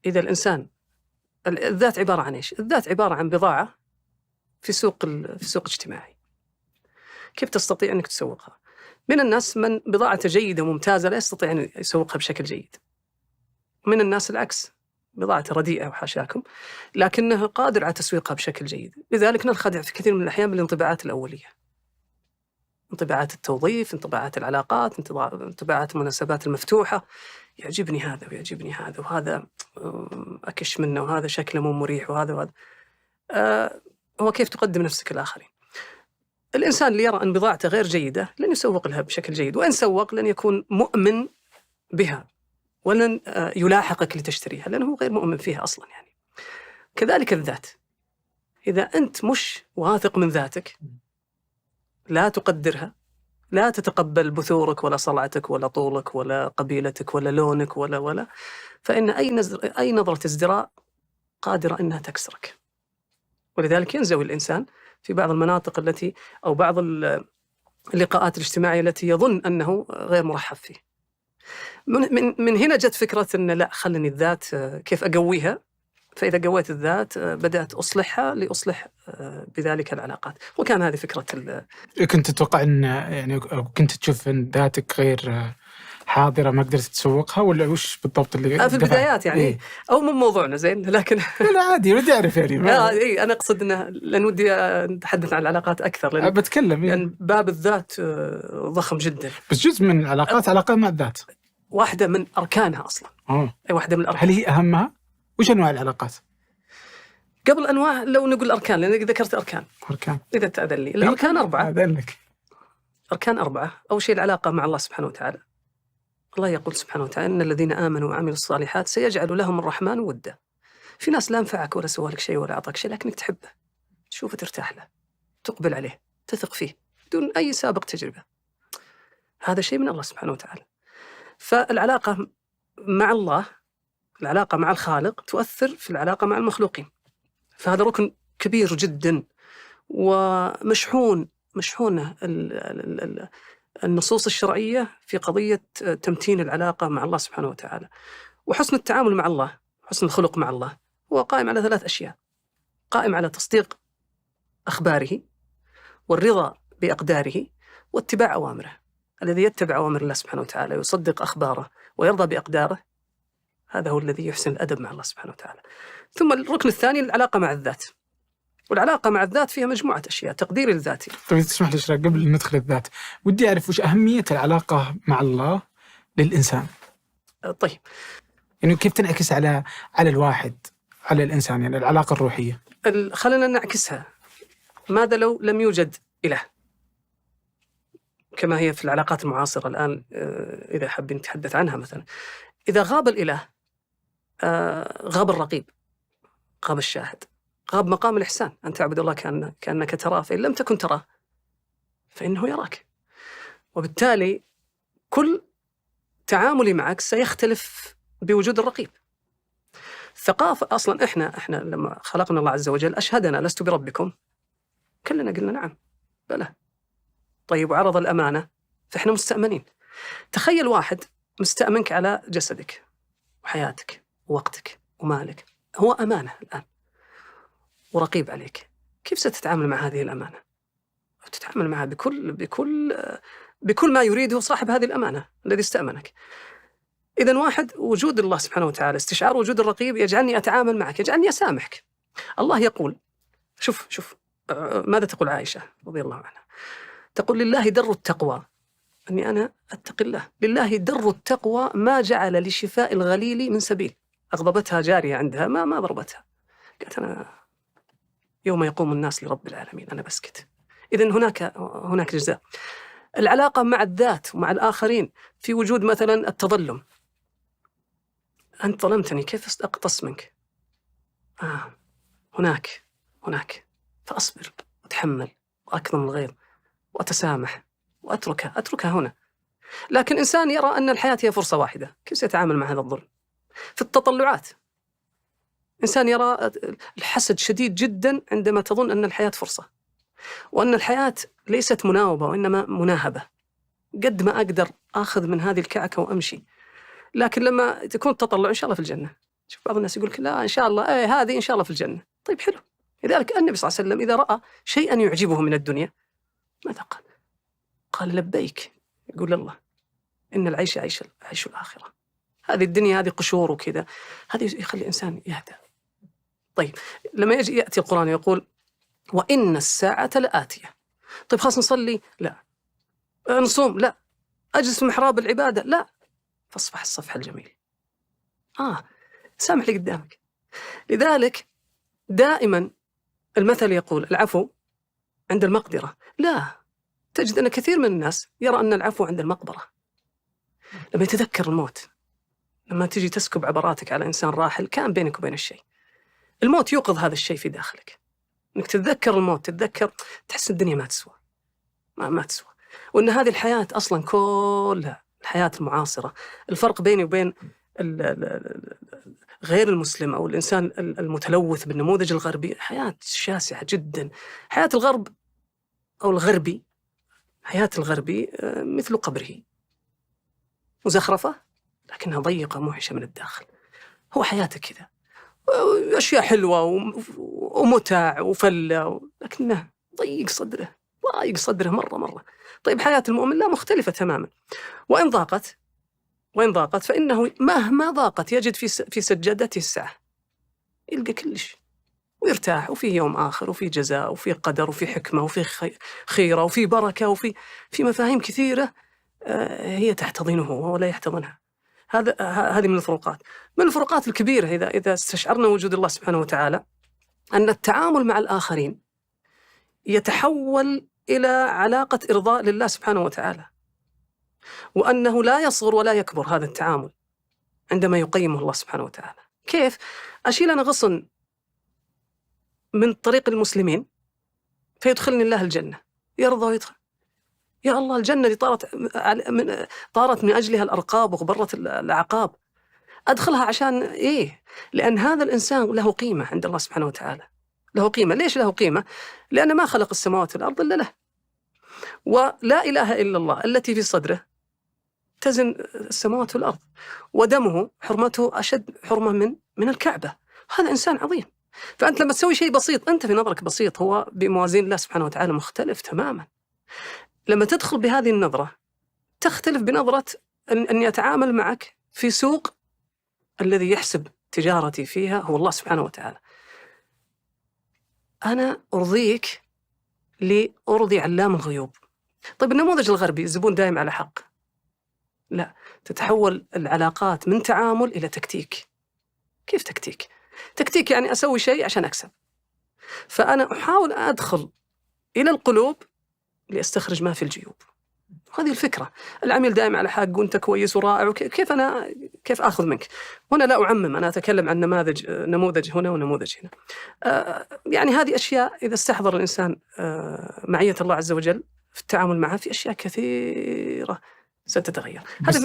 إذا الإنسان الذات عبارة عن إيش؟ الذات عبارة عن بضاعة في سوق اجتماعي. كيف تستطيع أنك تسوقها؟ من الناس من بضاعته جيدة وممتازة لا يستطيع أن يسوقها بشكل جيد. من الناس العكس، بضاعته رديئة وحاشاكم لكنه قادر على تسويقها بشكل جيد. لذلك ننخدع في كثير من الأحيان بالانطباعات الأولية، انطباعات التوظيف، انطباعات العلاقات، انطباعات المناسبات المفتوحة. يعجبني هذا ويعجبني هذا وهذا أكش منه وهذا شكله مو مريح وهذا. هو كيف تقدم نفسك الآخرين. الإنسان اللي يرى أن بضاعته غير جيدة لن يسوق لها بشكل جيد، وإن سوق لن يكون مؤمن بها ولن يلاحقك لتشتريها لأنه غير مؤمن فيها أصلا يعني. كذلك الذات، إذا أنت مش واثق من ذاتك لا تقدرها، لا تتقبل بثورك ولا صلعتك ولا طولك ولا قبيلتك ولا لونك ولا فإن أي نظرة ازدراء قادرة أنها تكسرك. ولذلك ينزوي الإنسان في بعض المناطق التي أو بعض اللقاءات الاجتماعية التي يظن أنه غير مرحب فيه. من هنا جت فكرة أن لا، خلني الذات كيف أقويها. فإذا قويت الذات بدأت أصلحها لأصلح بذلك العلاقات. وكان هذه فكرة كنت تتوقع أن يعني كنت تشوف أن ذاتك غير حاضرة ما قدرت تسوقها، ولا وش بالضبط اللي في البدايات يعني إيه؟ أو من موضوعنا زين لكن لا عادي ودي أعرف يعني إيه أنا أقصد أنه لأن ودي نتحدث عن العلاقات أكثر بتكلم لأن باب الذات ضخم جدا. بس جزء من العلاقات علاقة مع الذات، واحدة من أركانها أصلا. أي واحدة من الأركان. هل هي أهمها؟ وش أنواع العلاقات؟ قبل أنواع لو نقول أركان، لأنك ذكرت أركان إذا تأذن لي. الأركان 4. أذنك. أركان 4. أول شيء العلاقة مع الله سبحانه وتعالى. الله يقول سبحانه وتعالى إن الذين آمنوا وعملوا الصالحات سيجعل لهم الرحمن ودا. في ناس لا ينفعك ولا سوى لك شيء ولا أعطاك شيء لكنك تحبه، تشوفه ترتاح له، تقبل عليه، تثق فيه بدون أي سابق تجربة. هذا شيء من الله سبحانه وتعالى. فالعلاقة مع الله، العلاقة مع الخالق تؤثر في العلاقة مع المخلوقين. فهذا ركن كبير جدا ومشحون النصوص الشرعية في قضية تمتين العلاقة مع الله سبحانه وتعالى. وحسن التعامل مع الله، حسن الخلق مع الله هو قائم على 3 أشياء. قائم على تصديق أخباره والرضا بأقداره واتباع أوامره. الذي يتبع أوامر الله سبحانه وتعالى يصدق أخباره ويرضى بأقداره، هذا هو الذي يحسن الأدب مع الله سبحانه وتعالى. ثم الركن الثاني العلاقة مع الذات. والعلاقة مع الذات فيها مجموعة أشياء. تقدير الذاتي. طيب تسمح لي قبل أن ندخل الذات ودي أعرف وش أهمية العلاقة مع الله للإنسان. طيب يعني كيف تنعكس على الواحد، على الإنسان، يعني العلاقة الروحية. خلينا نعكسها. ماذا لو لم يوجد إله كما هي في العلاقات المعاصرة الآن؟ إذا حابين نتحدث عنها مثلا، إذا غاب الإله غاب الرقيب، غاب الشاهد، غاب مقام الإحسان أن تعبد الله كأنك تراه، فإن لم تكن تراه فإنه يراك. وبالتالي كل تعاملي معك سيختلف بوجود الرقيب. ثقافة أصلا إحنا لما خلقنا الله عز وجل أشهدنا لست بربكم، كلنا قلنا نعم بلى. طيب وعرض الأمانة فإحنا مستأمنين. تخيل واحد مستأمنك على جسدك وحياتك ووقتك ومالك، هو أمانة الآن ورقيب عليك. كيف ستتعامل مع هذه الأمانة؟ تتعامل معها بكل ما يريده صاحب هذه الأمانة الذي استأمنك. إذن واحد وجود الله سبحانه وتعالى، استشعار وجود الرقيب يجعلني أتعامل معك، يجعلني أسامحك. الله يقول شوف ماذا تقول عائشة رضي الله عنها؟ تقول لله در التقوى، أني أنا أتقي الله. لله در التقوى ما جعل لشفاء الغليل من سبيل. أغضبتها جارية عندها ما ضربتها، قالت أنا يوم يقوم الناس لرب العالمين أنا بسكت. إذن هناك جزاء. العلاقة مع الذات ومع الآخرين في وجود مثلا التظلم. أنت ظلمتني كيف أقتص منك؟ هناك فأصبر وأتحمل وأكظم الغيظ وأتسامح وأتركها هنا. لكن إنسان يرى أن الحياة هي فرصة واحدة، كيف سيتعامل مع هذا الظلم؟ في التطلعات إنسان يرى الحسد شديد جدا عندما تظن أن الحياة فرصة، وأن الحياة ليست مناوبة وإنما مناهبة. قد ما أقدر أخذ من هذه الكعكة وأمشي. لكن لما تكون تطلع إن شاء الله في الجنة، إن شوف بعض الناس يقول لك لا إن شاء الله هذه إن شاء الله في الجنة. طيب حلو. لذلك النبي صلى الله عليه وسلم إذا رأى شيئا يعجبه من الدنيا ماذا قال؟ قال لبيك. يقول الله إن العيش عيش الآخرة. هذه الدنيا هذه قشور وكذا، هذه يخلي الإنسان يهدى. طيب لما يأتي القرآن يقول وإن الساعة لآتية، طيب خلاص نصلي؟ لا. نصوم؟ لا. أجلس في محراب العبادة؟ لا. فاصفح الصفح الجميل. سامح لي قدامك. لذلك دائما المثل يقول العفو عند المقدرة. لا، تجد أن كثير من الناس يرى أن العفو عند المقبرة. لما يتذكر الموت، لما تجي تسكب عبراتك على إنسان راحل كان بينك وبين الشيء، الموت يوقظ هذا الشيء في داخلك، إنك تتذكر الموت، تتذكر، تحس الدنيا ما تسوى، ما تسوى، وأن هذه الحياة أصلا كلها الحياة المعاصرة. الفرق بيني وبين غير المسلم أو الإنسان المتلوث بالنموذج الغربي، حياة شاسعة جدا. حياة الغرب أو الغربي، حياة الغربي مثل قبره، مزخرفة لكنها ضيقة موحشة من الداخل. هو حياته كذا، أشياء حلوة ومتع وفلة، لكنه ضيق صدره مرة. طيب حياة المؤمن لا، مختلفة تماما. وإن ضاقت فإنه مهما ضاقت يجد في سجادته السعة، يلقى كلش ويرتاح، وفي يوم آخر، وفي جزاء، وفي قدر، وفي حكمة، وفي خيرة، وفي بركة، وفي مفاهيم كثيرة هي تحتضنه ولا يحتضنها. هذه من الفروقات الكبيرة إذا استشعرنا وجود الله سبحانه وتعالى، أن التعامل مع الآخرين يتحول إلى علاقة إرضاء لله سبحانه وتعالى، وأنه لا يصغر ولا يكبر هذا التعامل عندما يقيمه الله سبحانه وتعالى. كيف؟ أشيل أنا غصن من طريق المسلمين فيدخلني الله الجنة، يرضى ويدخل. يا الله الجنة دي طارت من أجلها الأرقاب وغبرت الأعقاب، أدخلها عشان إيه؟ لأن هذا الإنسان له قيمة عند الله سبحانه وتعالى، له قيمة. ليش له قيمة؟ لأن ما خلق السماوات والأرض إلا له، ولا إله إلا الله التي في صدره تزن السماوات والأرض، ودمه حرمته أشد حرمة من الكعبة. هذا إنسان عظيم. فأنت لما تسوي شيء بسيط، أنت في نظرك بسيط، هو بموازين الله سبحانه وتعالى مختلف تماما. لما تدخل بهذه النظرة تختلف بنظرة أن يتعامل معك في سوق الذي يحسب تجارتي فيها هو الله سبحانه وتعالى. أنا أرضيك لأرضي علام الغيوب. طيب النموذج الغربي الزبون دائم على حق، لا، تتحول العلاقات من تعامل إلى تكتيك. كيف تكتيك؟ تكتيك يعني أسوي شيء عشان أكسب، فأنا أحاول أدخل إلى القلوب لأستخرج ما في الجيوب. هذه الفكرة. العميل دائم على حق وأنت كويس ورائع، كيف أخذ منك؟ هنا لا أعمم، أنا أتكلم عن نموذج هنا ونموذج هنا. يعني هذه أشياء إذا استحضر الإنسان معية الله عز وجل في التعامل معها، في أشياء كثيرة ستتغير. هذا